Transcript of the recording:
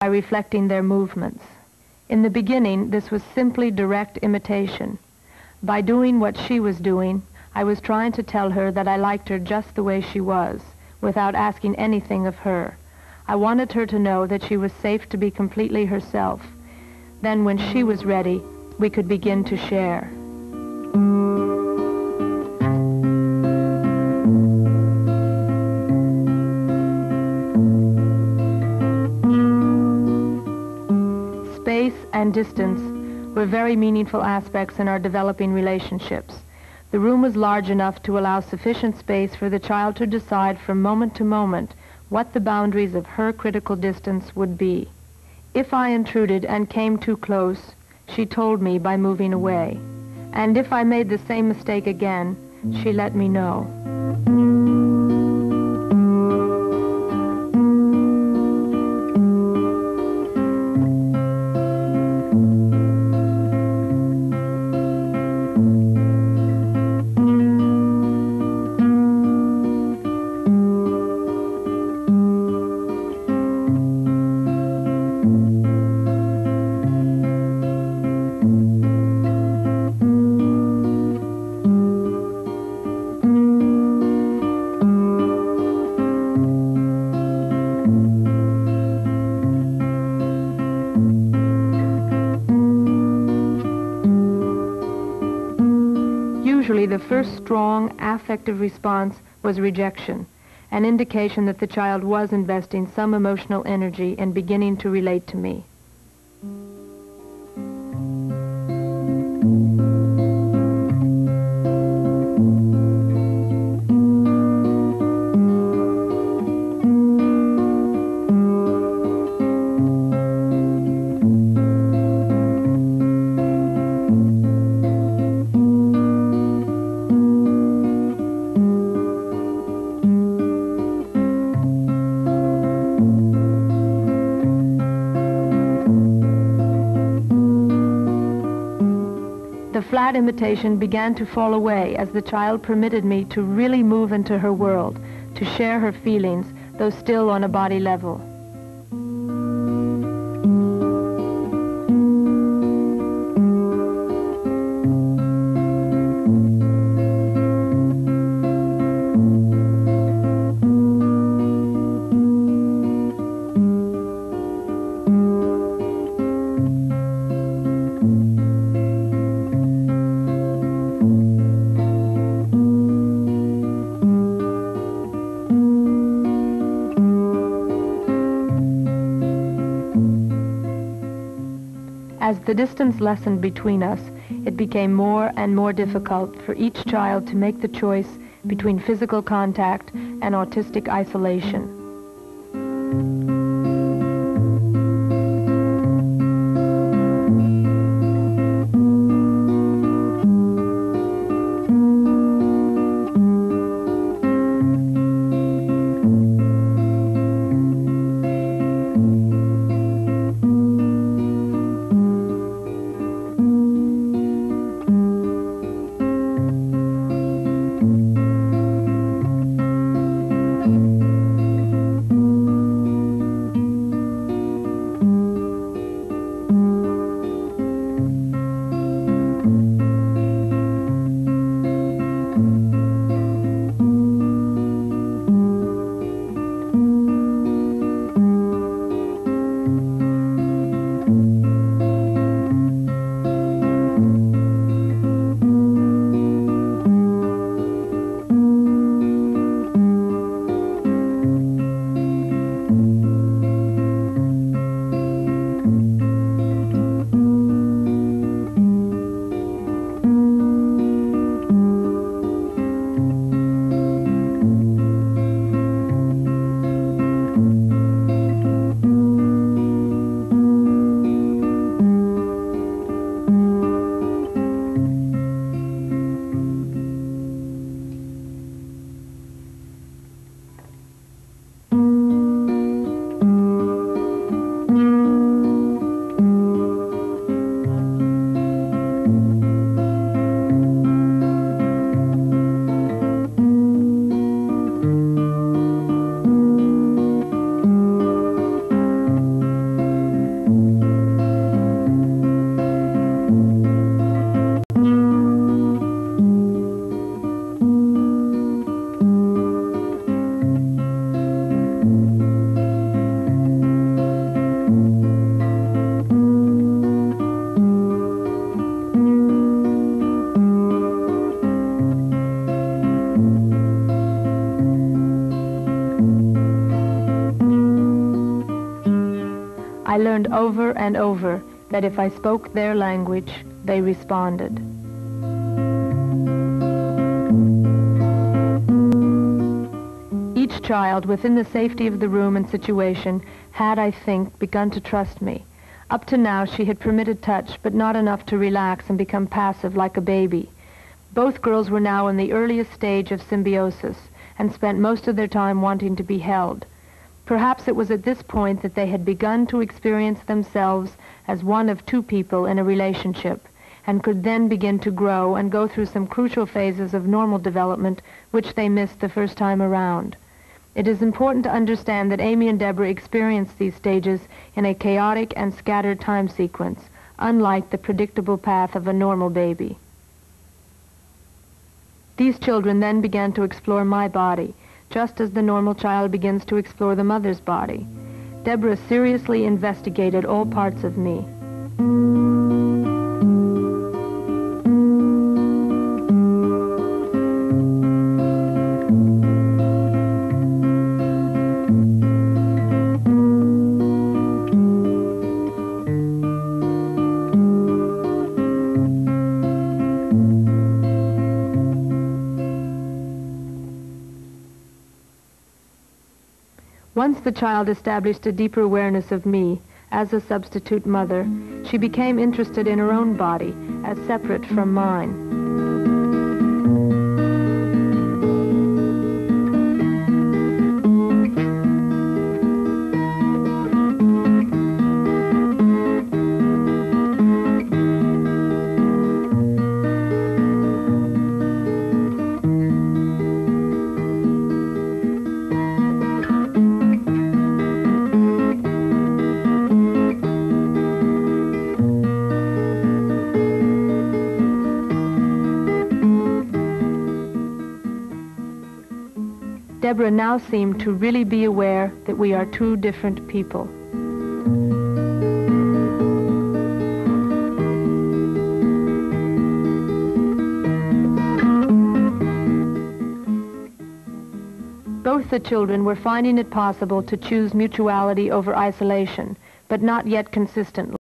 by reflecting their movements. In the beginning, this was simply direct imitation. By doing what she was doing, I was trying to tell her that I liked her just the way she was, without asking anything of her. I wanted her to know that she was safe to be completely herself. Then, when she was ready, we could begin to share. Space and distance were very meaningful aspects in our developing relationships. The room was large enough to allow sufficient space for the child to decide from moment to moment what the boundaries of her critical distance would be. If I intruded and came too close, she told me by moving away. And if I made the same mistake again, she let me know. Usually the first strong affective response was rejection, an indication that the child was investing some emotional energy in beginning to relate to me. The flat imitation began to fall away as the child permitted me to really move into her world, to share her feelings, though still on a body level. As the distance lessened between us, it became more and more difficult for each child to make the choice between physical contact and autistic isolation. I learned over and over that if I spoke their language, they responded. Each child, within the safety of the room and situation, had, I think, begun to trust me. Up to now, she had permitted touch, but not enough to relax and become passive like a baby. Both girls were now in the earliest stage of symbiosis and spent most of their time wanting to be held. Perhaps it was at this point that they had begun to experience themselves as one of two people in a relationship, and could then begin to grow and go through some crucial phases of normal development which they missed the first time around. It is important to understand that Amy and Deborah experienced these stages in a chaotic and scattered time sequence, unlike the predictable path of a normal baby. These children then began to explore my body, just as the normal child begins to explore the mother's body. Deborah seriously investigated all parts of me. Once the child established a deeper awareness of me as a substitute mother, she became interested in her own body as separate from mine. Deborah now seemed to really be aware that we are two different people. Both the children were finding it possible to choose mutuality over isolation, but not yet consistently.